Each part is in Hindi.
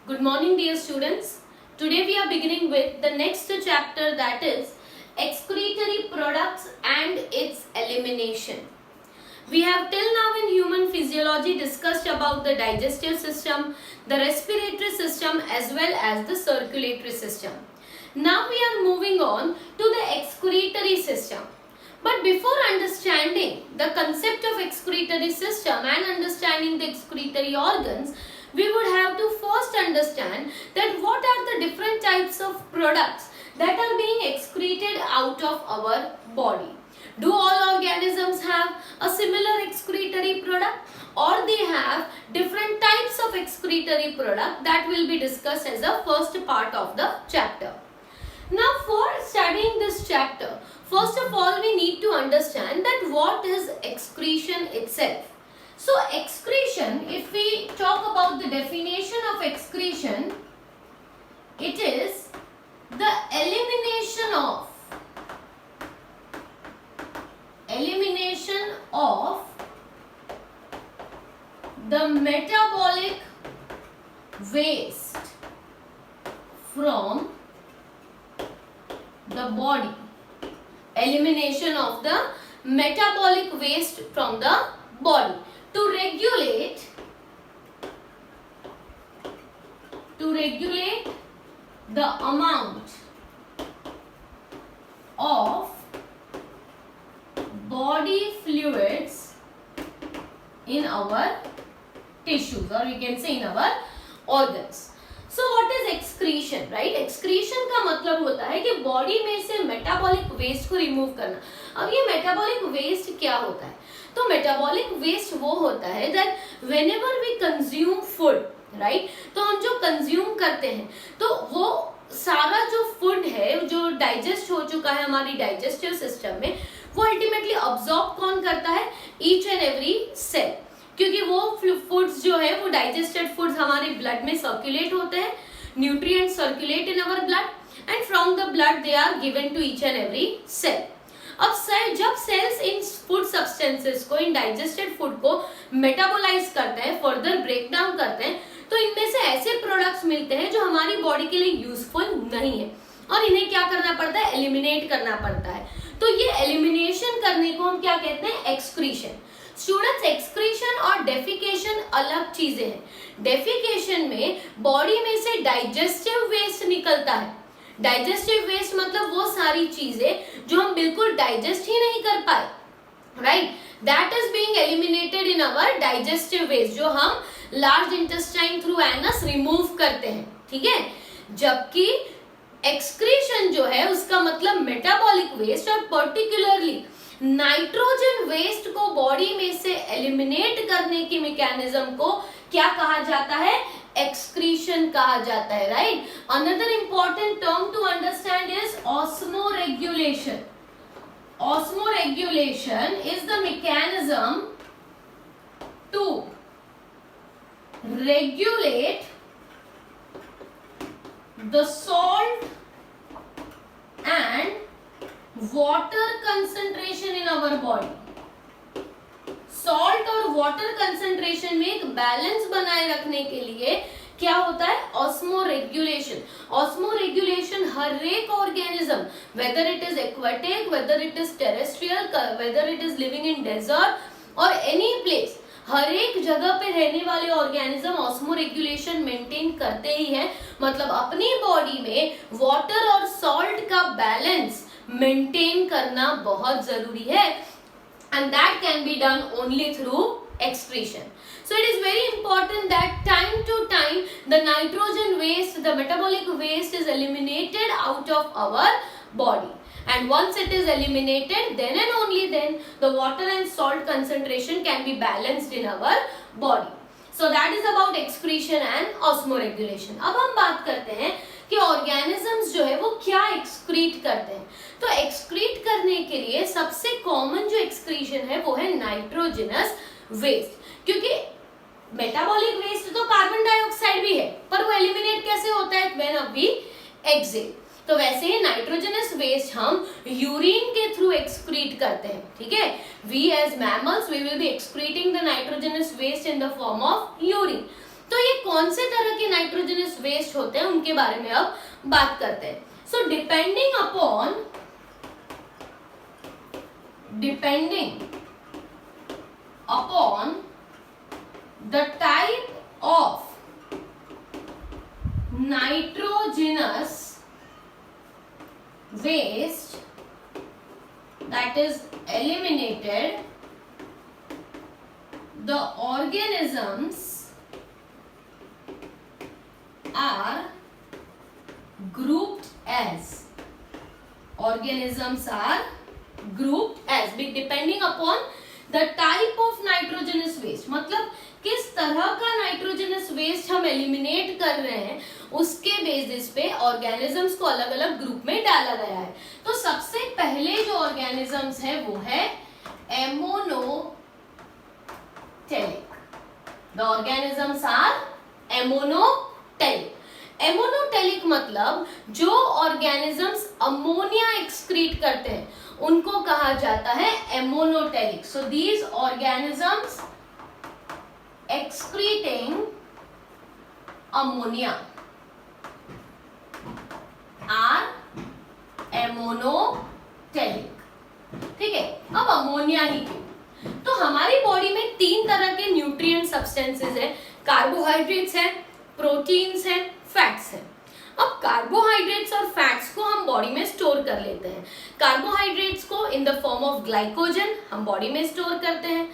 Good morning, dear students. Today we are beginning with the next chapter, that is excretory products and its elimination. We have till now in human physiology discussed about the digestive system, the respiratory system as well as the circulatory system. Now we are moving on to the excretory system. But before understanding the concept of excretory system and understanding the excretory organs, we would have to first understand that what are the different types of products that are being excreted out of our body. Do all organisms have a similar excretory product, or they have different types of excretory product? That will be discussed as a first part of the chapter. Now for studying this chapter, first of all we need to understand that what is excretion itself. So excretion, if we talk about the definition of excretion, it is the elimination of the metabolic waste from the body. Elimination of the metabolic waste from the body to regulate the amount of body fluids in our tissues, or we can say in our organs. So what is excretion, right? Excretion का मतलब होता है कि बॉडी में से मेटाबॉलिक वेस्ट को रिमूव करना. अब ये मेटाबॉलिक वेस्ट क्या होता है? तो मेटाबॉलिक वेस्ट वो होता है that whenever we consume food, right, तो हम जो कंज्यूम करते हैं तो वो सारा जो फूड है जो डाइजेस्ट हो चुका है हमारी डाइजेस्टिव सिस्टम में, वो अल्टीमेटली अब्सॉर्ब कौन करता है? ईच एंड एवरी सेल, क्योंकि वो फूड्स जो है वो डाइजेस्टेड फूड्स हमारे ब्लड में सर्कुलेट होते हैं. Nutrient circulate in our blood and from the blood they are given to each and every cell. अब जब सेल्स इन फूड सब्सटेंसेस को, इन डाइजेस्टेड फूड को मेटाबोलाइज करते हैं, फर्दर ब्रेक डाउन करते हैं, तो इनमें से ऐसे प्रोडक्ट्स मिलते हैं जो हमारी बॉडी के लिए यूजफुल नहीं है और इन्हें क्या करना पड़ता है? एलिमिनेट करना पड़ता है. तो ये एलिमिनेशन करने को हम क्या कहते हैं? एक्सक्रीशन. स्टूडेंट्स, एक्सक्रीशन और डेफिकेशन अलग चीजें हैं. डेफिकेशन में बॉडी में से डाइजेस्टिव वेस्ट निकलता है. डाइजेस्टिव वेस्ट मतलब वो सारी चीजें जो हम बिल्कुल डाइजेस्ट ही नहीं कर पाए, right, that is being eliminated in our digestive waste, जो हम large intestine through anus remove करते हैं, ठीक है. जबकि एक्सक्रीशन जो है उसका मतलब मेटाबॉलिक वेस्ट और पर्टिकुलरली नाइट्रोजन वेस्ट को बॉडी में से एलिमिनेट करने की मैकेनिज्म को क्या कहा जाता है? एक्सक्रीशन कहा जाता है, right. Another important term to understand is osmoregulation. Osmoregulation is the mechanism to regulate the salt and water concentration in our body. Salt और वाटर कंसंट्रेशन में एक बैलेंस बनाए रखने के लिए क्या होता है? Osmoregulation. ऑस्मो रेगुलेशन हर एक organism, whether it is aquatic, whether it is terrestrial, whether it is living in desert और एनी प्लेस, हर एक जगह पे रहने वाले ऑर्गेनिज्म ऑस्मो रेगुलेशन मेंटेन करते ही हैं. मतलब अपनी बॉडी में वाटर और सॉल्ट का बैलेंस मेंटेन करना बहुत जरूरी है, and that can be done only through excretion. So it is very important that time to time the nitrogen waste, the metabolic waste is eliminated out of our body, and once it is eliminated, then and only then the water and salt concentration can be balanced in our body. So that is about excretion and osmoregulation. अब हम बात करते हैं कि ऑर्गेनिजम्स जो है वो क्या एक्सक्रीट करते हैं. तो एक्सक्रीट करने के लिए सबसे कॉमन जो एक्सक्रीशन है वो है नाइट्रोजनस वेस्ट, क्योंकि मेटाबॉलिक वेस्ट तो कार्बन डाइऑक्साइड भी है, पर वो एलिमिनेट कैसे होता है? When we exhale. तो वैसे ही नाइट्रोजनस वेस्ट हम यूरिन के थ्रू एक्सक्रीट करते हैं, ठीक है. We as mammals we will be excreting the nitrogenous waste in the form of urine. तो ये कौन से तरह के नाइट्रोजनस वेस्ट होते हैं उनके बारे में अब बात करते हैं. So depending upon the type of nitrogenous waste that is eliminated, the organisms are grouped as depending upon the type of nitrogenous waste. मतलब किस तरह का नाइट्रोजनस वेस्ट हम एलिमिनेट कर रहे हैं उसके बेसिस पे ऑर्गेनिजम्स को अलग अलग ग्रुप में डाला गया है. तो सबसे पहले जो ऑर्गेनिजम्स है वो है ammonotelic. The organisms are ammonotelic. Ammonotelic मतलब जो ऑर्गेनिजम्स अमोनिया एक्सक्रीट करते हैं उनको कहा जाता है ammonotelic. So these organisms excreting ammonia are ammonotelic. ठीक है, अब अमोनिया ही क्यों? तो हमारी बॉडी में 3 तरह के न्यूट्रिएंट सब्सटेंसेस है. कार्बोहाइड्रेट्स है, प्रोटीन्स है, फैट्स है. अब कार्बोहाइड्रेट्स और फैट्स को हम बॉडी में स्टोर कर लेते हैं. कार्बोहाइड्रेट्स को इन द फॉर्म ऑफ ग्लाइकोजन हम बॉडी में स्टोर करते हैं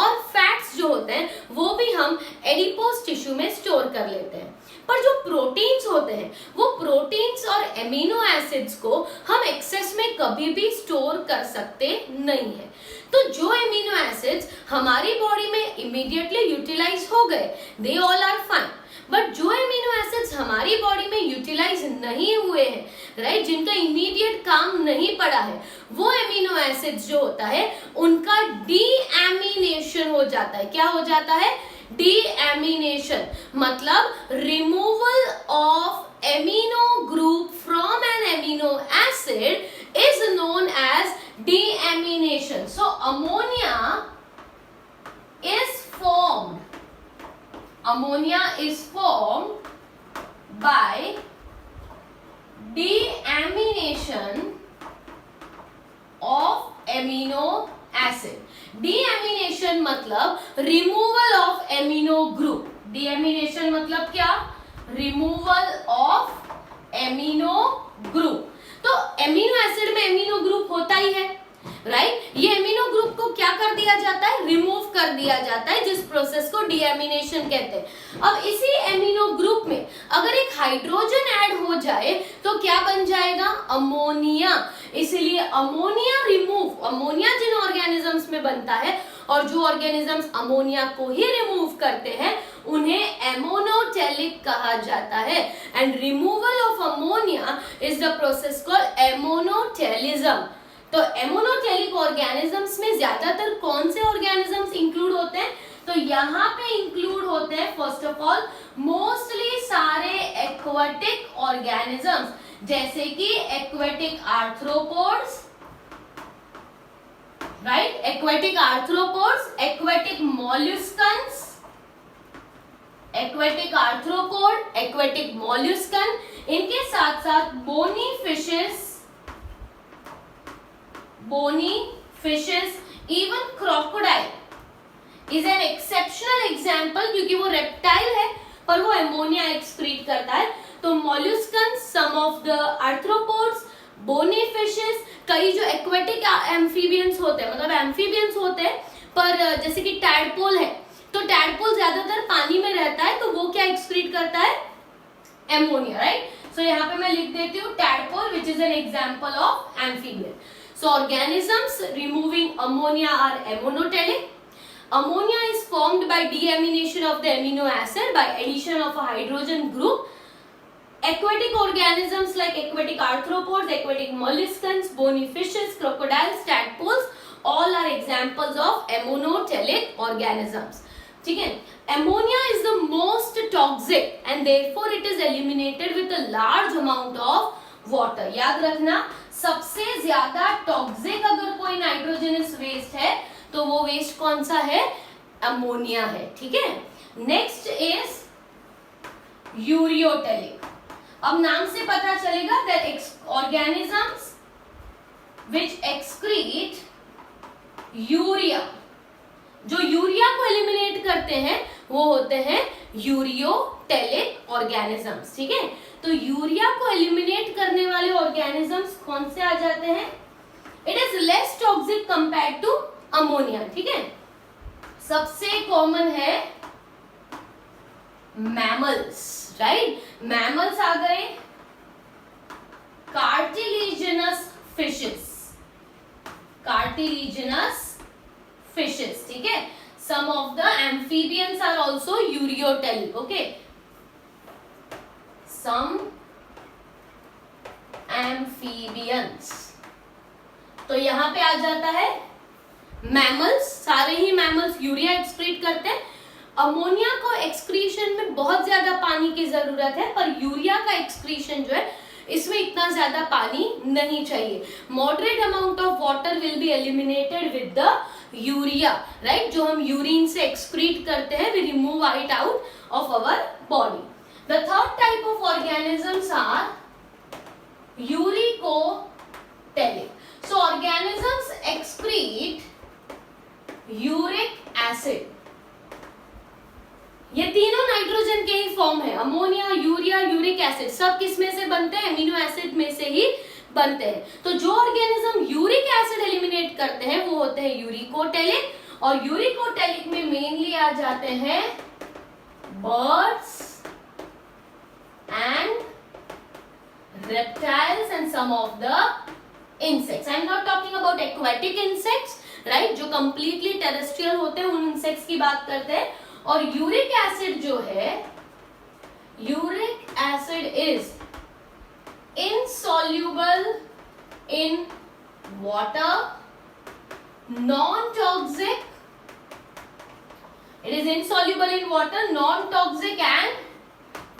और फैट्स जो होते हैं वो भी हम एडिपोज टिश्यू में स्टोर कर लेते हैं. पर जो प्रोटीन्स होते हैं वो प्रोटीन्स और एमिनो एसिड्स को हम एक्सेस में कभी भी स्टोर कर सकते नहीं है. तो जो एमिनो एसिड्स हमारी बॉडी में इमीडिएटली यूटिलाइज हो गए they all are fine. But जो एमिनो एसिड्स हमारी बॉडी में यूटिलाइज नहीं हुए हैं, राइट, जिनका इमीडिएट काम नहीं पड़ा है, वो एमिनो एसिड्स जो होता है उनका डीएमिनेशन हो जाता है. क्या हो जाता है? डीएमिनेशन मतलब removal of amino group from an amino acid is known as deamination. So ammonia is formed by deamination of amino acid. Deamination मतलब removal of amino group. Deamination मतलब क्या? Removal of amino group. तो एमिनो एसिड में एमिनो ग्रुप होता ही है, राइट. ये एमिनो ग्रुप को क्या कर दिया जाता है? रिमूव कर दिया जाता है, जिस प्रोसेस को डीएमिनेशन कहते हैं. अब इसी एमिनो ग्रुप में अगर एक हाइड्रोजन ऐड हो जाए तो क्या बन जाएगा? अमोनिया. इसलिए अमोनिया जिन ऑर्गेनिजम्स में बनता है और जो ऑर्गेनिजम्स अमोनिया को ही रिमूव करते हैं उन्हें एमोनोटेलिक कहा जाता है. And removal of ammonia is the process called ammonotelism. तो एमोनोटेलिक ऑर्गेनिजम्स में ज्यादातर कौन से ऑर्गेनिजम्स इंक्लूड होते हैं? तो यहाँ पे इंक्लूड होते हैं फर्स्ट ऑफ ऑल मोस्टली सारे एक्वाटिक ऑर्गेनिजम्स, जैसे कि aquatic arthropods, right, aquatic arthropods, aquatic molluscans, aquatic arthropod, aquatic molluscan, इनके साथ साथ bony fishes, even crocodile is an exceptional example क्योंकि वो रेप्टाइल है पर वो एमोनिया एक्सक्रीट करता है. तो molluscan, some of the arthropods, bony fishes, कई जो एक्वेटिक एम्फीबियंस होते हैं, मतलब एम्फीबियंस होते हैं पर जैसे कि टैडपोल है, तो टैडपोल ज्यादातर पानी में रहता है तो वो क्या एक्सक्रीट करता है? Ammonia, right. सो यहाँ पे मैं लिख देती हूँ tadpole which is an example of amphibian. So organisms removing ammonia are ammonotelic. Ammonia is formed by deamination of the amino acid by addition of a hydrogen group. Aquatic organisms like aquatic arthropods, aquatic molluscans, bony fishes, crocodiles, tadpoles, all are examples of ammonotelic organisms. ठीक है. Ammonia is the most toxic and therefore it is eliminated with a large amount of water. याद रखना, सबसे ज्यादा टॉक्सिक अगर कोई नाइट्रोजनस वेस्ट है तो वो वेस्ट कौन सा है? अमोनिया है. ठीक है. Next is ureotelic. अब नाम से पता चलेगा that organisms which excrete urea, जो यूरिया को एलिमिनेट करते हैं वो होते हैं यूरियोटेलिक ऑर्गेनिजम्स। ठीक है, तो यूरिया को एलिमिनेट करने वाले ऑर्गेनिजम्स कौन से आ जाते हैं? It is less toxic compare to ammonia. ठीक है, सबसे कॉमन है मैमल्स, राइट? मैमल्स आ गए, कार्टिलेजिनस फिशेस, कार्टिलेजिनस फिशेस। ठीक है, some of the amphibians are also uriotelic. Okay, some amphibians, तो यहां पे आ जाता है मैमल्स, सारे ही मैमल्स यूरिया एक्सक्रीट करते हैं। अमोनिया को एक्सक्रीशन में बहुत ज्यादा पानी की जरूरत है, पर यूरिया का एक्सक्रीशन जो है इसमें इतना ज्यादा पानी नहीं चाहिए। Moderate amount of water will be eliminated with the urea, right? जो हम यूरिन से एक्सक्रीट करते हैं, we remove it out of our body. The third type of organisms are uricotelic. So organisms excrete uric acid. ये तीनों नाइट्रोजन के ही फॉर्म है, अमोनिया, यूरिया, यूरिक एसिड, सब किस में से बनते हैं? एमिनो एसिड में से ही बनते हैं। तो जो ऑर्गेनिज्म यूरिक एसिड एलिमिनेट करते हैं वो होते हैं यूरिकोटेलिक, और यूरिकोटेलिक में मेनली आ जाते हैं birds and reptiles and some of the insects. I am not talking about aquatic insects, right? जो कंप्लीटली टेरेस्ट्रियल होते हैं, उन इंसेक्ट्स की बात करते हैं। और यूरिक एसिड जो है, uric acid is insoluble in water, non-toxic, it is insoluble in water, non-toxic and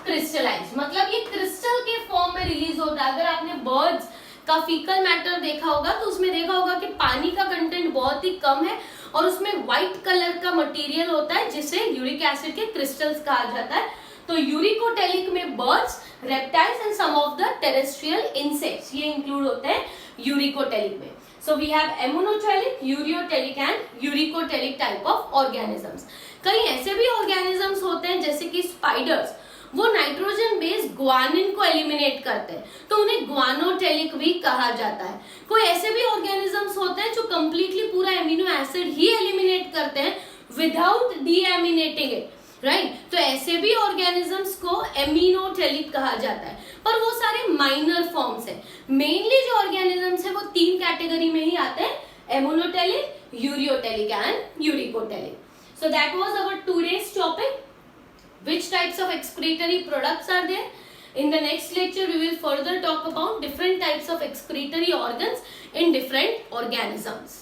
crystallized। मतलब ये क्रिस्टल के फॉर्म में रिलीज होता है। अगर आपने बर्ड्स का फीकल मैटर देखा होगा तो उसमें देखा होगा कि पानी का कंटेंट बहुत ही कम है और उसमें व्हाइट कलर का मटेरियल होता है जिसे यूरिक एसिड के क्रिस्टल्स कहा जाता है। तो यूरिकोटेलिक में birds, reptiles and some of the terrestrial insects ये इंक्लूड होते हैं यूरिकोटेलिक में। So we have ammonotelic, ureotelic and uricotelic type of organisms. कई ऐसे भी ऑर्गेनिजम्स होते हैं जैसे कि स्पाइडर्स, वो नाइट्रोजन बेस्ड ग्वानिन को एलिमिनेट करते हैं तो उन्हें ग्वानोटेलिक भी कहा जाता है। कोई ऐसे भी ऑर्गेनिजम्स होते हैं जो कंप्लीटली पूरा एमिनो एसिड ही एलिमिनेट करते हैं विदाउट डीएमिनेटिंग इट, राइट? तो ऐसे भी ऑर्गेनिजम्स को एमिनोटेलिक कहा जाता है, पर वो सारे माइनर फॉर्म्स हैं। मेनली जो ऑर्गेनिजम्स है वो तीन कैटेगरी में ही आते हैं, ammonotelic, ureotelic and uricotelic. So that was our today's topic, which types of excretory products are there. In the next lecture we will further talk about different types of excretory organs in different organisms.